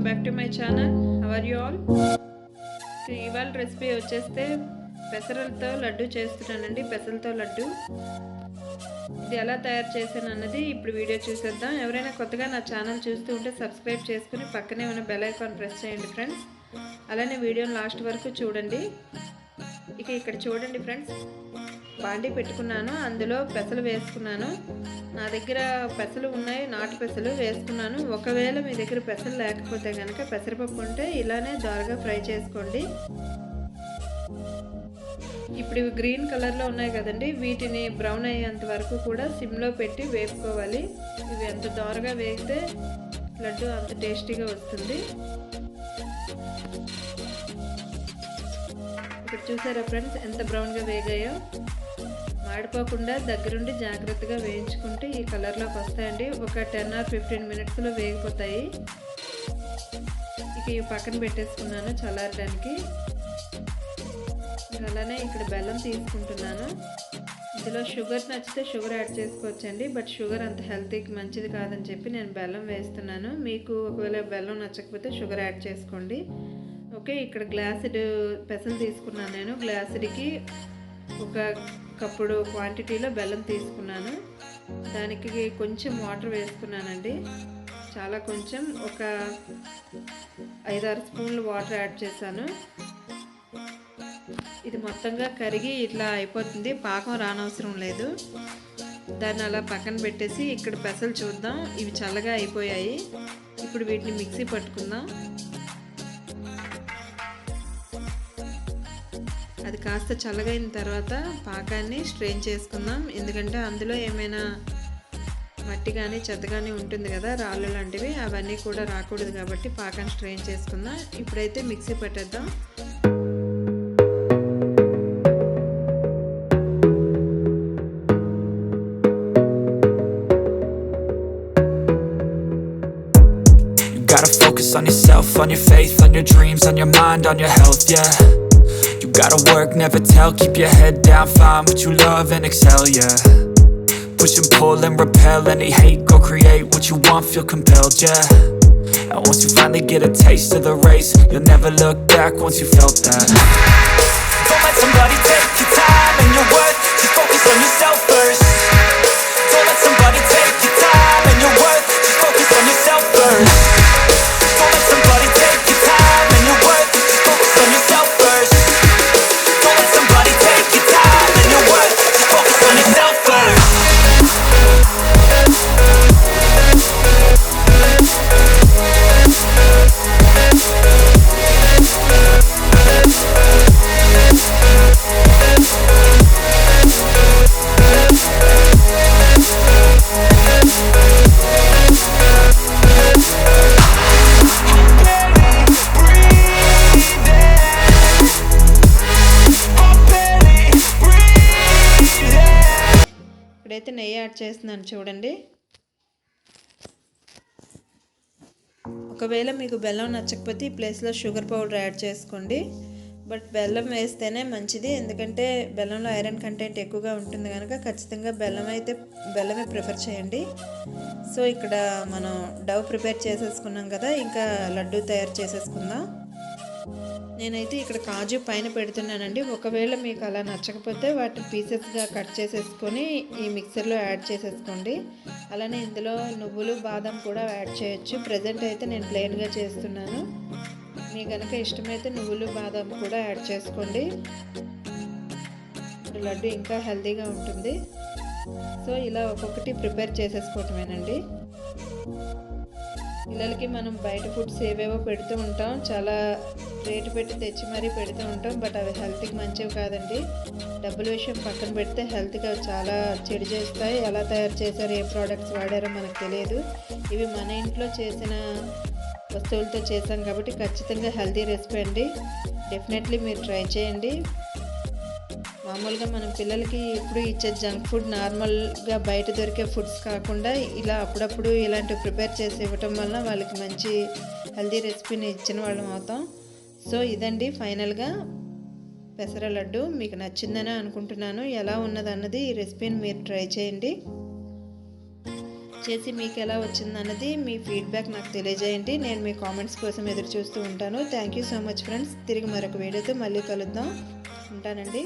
Back to my channel. How are you all? ఇవాళ recipe వచ్చేస్తే పెసరలతో లడ్డు చేస్తున్నానండి. పెసరలతో లడ్డు ఇది ఎలా తయారు చేశాను అన్నది ఇప్పుడు వీడియో చూసేద్దాం. ఎవరైనా కొత్తగా నా ఛానల్ చూస్తూ ఉంటే సబ్స్క్రైబ్ చేసుకుని పక్కనే ఉన్న బెల్ ఐకాన్ ప్రెస్ చేయండి ఫ్రెండ్స్. అలానే వీడియోని లాస్ట్ వరకు చూడండి. ఇక్కడ చూడండి ఫ్రెండ్స్, బాండీ పెట్టుకున్నాను, అందులో పెసలు వేసుకున్నాను. నా దగ్గర పెసలు ఉన్నాయి, నాటు పెసలు వేసుకున్నాను. ఒకవేళ మీ దగ్గర పెసలు లేకపోతే కనుక పెసరపప్పు ఉంటే ఇలానే దోరగా ఫ్రై చేసుకోండి. ఇప్పుడు ఇవి గ్రీన్ కలర్లో ఉన్నాయి కదండి, వీటిని బ్రౌన్ అయ్యేంత వరకు కూడా సిమ్లో పెట్టి వేపుకోవాలి. ఇవి ఎంత దోరగా వేగితే లడ్డు అంత టేస్టీగా వస్తుంది. ఇక్కడ చూసారా ఫ్రెండ్స్ ఎంత బ్రౌన్గా వేగాయో. మాడిపోకుండా దగ్గరుండి జాగ్రత్తగా వేయించుకుంటే ఈ కలర్లోకి వస్తాయండి. ఒక 10 or 15 minutesలో వేగిపోతాయి. ఇవి పక్కన పెట్టేసుకున్నాను చల్లారడానికి. అలానే ఇక్కడ బెల్లం తీసుకుంటున్నాను. ఇందులో షుగర్ నచ్చితే షుగర్ యాడ్ చేసుకోవచ్చండి, బట్ షుగర్ అంత హెల్తీకి మంచిది కాదని చెప్పి నేను బెల్లం వేస్తున్నాను. మీకు ఒకవేళ బెల్లం నచ్చకపోతే షుగర్ యాడ్ చేసుకోండి. ఓకే, ఇక్కడ గ్లాసుడు పెసలు తీసుకున్నాను నేను. గ్లాసుడికి ఒక కప్పుడు క్వాంటిటీలో బెల్లం తీసుకున్నాను. దానికి కొంచెం వాటర్ వేసుకున్నానండి, చాలా కొంచెం, ఒక 5-6 స్పూన్లు వాటర్ యాడ్ చేశాను. ఇది మొత్తంగా కరిగి ఇట్లా అయిపోతుంది, పాకం రానవసరం లేదు. దాన్ని అలా పక్కన పెట్టేసి ఇక్కడ పెసలు చూద్దాం. ఇవి చల్లగా అయిపోయాయి. ఇప్పుడు వీటిని మిక్సీ పట్టుకుందాం. అది కాస్త చల్లగైన తర్వాత పాకాన్ని స్ట్రెయిన్ చేసుకుందాం. ఎందుకంటే అందులో ఏమైనా మట్టి కానీ చెత్త కానీ ఉంటుంది కదా, రాళ్ళు లాంటివి, అవన్నీ కూడా రాకూడదు కాబట్టి పాకాన్ని స్ట్రెయిన్ చేసుకుందాం. ఇప్పుడైతే mixie పట్టేద్దాం. Gotta focus on yourself, on your faith, on your dreams, on your mind, on your health, yeah. You gotta work, never tell, keep your head down, find what you love and excel, yeah. Push and pull and repel any hate, go create what you want, feel compelled, yeah. And once you finally get a taste of the race, you'll never look back once you felt that. Don't let somebody take your time and your worth, just focus on yourself first. Don't let somebody take your time and your worth, just focus on yourself first. Don't let somebody take your time and your worth, just focus on yourself first. Don't let somebody take your time and your worth, just focus on yourself first. ఇప్పుడైతే నెయ్యి add చేస్తున్నాను చూడండి. ఒకవేళ మీకు బెల్లం నచ్చకపోతే ఈ ప్లేస్లో షుగర్ పౌడర్ యాడ్ చేసుకోండి. బట్ బెల్లం వేస్తేనే మంచిది, ఎందుకంటే బెల్లంలో ఐరన్ కంటెంట్ ఎక్కువగా ఉంటుంది కనుక ఖచ్చితంగా బెల్లమే ప్రిఫర్ చేయండి. సో ఇక్కడ మనం డవ్ ప్రిపేర్ చేసేసుకున్నాం కదా, ఇంకా లడ్డు తయారు చేసేసుకుందాం. నేనైతే ఇక్కడ కాజు పైన పెడుతున్నానండి. ఒకవేళ మీకు అలా నచ్చకపోతే వాటిని పీసెస్గా కట్ చేసేసుకొని ఈ మిక్సర్లో యాడ్ చేసేసుకోండి. అలానే ఇందులో నువ్వులు, బాదం కూడా యాడ్ చేయొచ్చు. ప్రజెంట్ అయితే నేను ప్లెయిన్గా చేస్తున్నాను. మీకు కనుక ఇష్టమైతే నువ్వులు, బాదం కూడా యాడ్ చేసుకోండి. ఇప్పుడు లడ్డు ఇంకా హెల్తీగా ఉంటుంది. సో ఇలా ఒక్కొక్కటి ప్రిపేర్ చేసేసుకోవటమేనండి. పిల్లలకి మనం బయట ఫుడ్స్ ఏవేవో పెడుతూ ఉంటాం, చాలా రేటు పెట్టి తెచ్చి మరీ పెడుతూ ఉంటాం, బట్ అవి హెల్త్కి మంచివి కాదండి. డబ్బుల విషయం పక్కన పెడితే హెల్త్గా చాలా చెడు చేస్తాయి. ఎలా తయారు చేశారో, ఏ ప్రోడక్ట్స్ వాడారో మనకు తెలియదు. ఇవి మన ఇంట్లో చేసిన వస్తువులతో చేసాం కాబట్టి ఖచ్చితంగా హెల్తీ రెసిపీ అండి. డెఫినెట్లీ మీరు ట్రై చేయండి. మామూలుగా మనం పిల్లలకి ఇప్పుడు ఇచ్చే జంక్ ఫుడ్, నార్మల్గా బయట దొరికే ఫుడ్స్ కాకుండా ఇలా అప్పుడప్పుడు ఇలాంటివి ప్రిపేర్ చేసి ఇవ్వటం వల్ల వాళ్ళకి మంచి హెల్తీ రెసిపీని ఇచ్చిన వాళ్ళం అవుతాం. సో ఇదండి ఫైనల్గా పెసర లడ్డు. మీకు నచ్చిందని అనుకుంటున్నాను. ఎలా ఉన్నదన్నది ఈ రెసిపీని మీరు ట్రై చేయండి. చేసి మీకు ఎలా వచ్చిందన్నది మీ ఫీడ్బ్యాక్ నాకు తెలియజేయండి. నేను మీ కామెంట్స్ కోసం ఎదురు చూస్తూ ఉంటాను. Thank you so much friends. తిరిగి మరొక వీడియోతో మళ్ళీ కలుద్దాం. ఉంటానండి.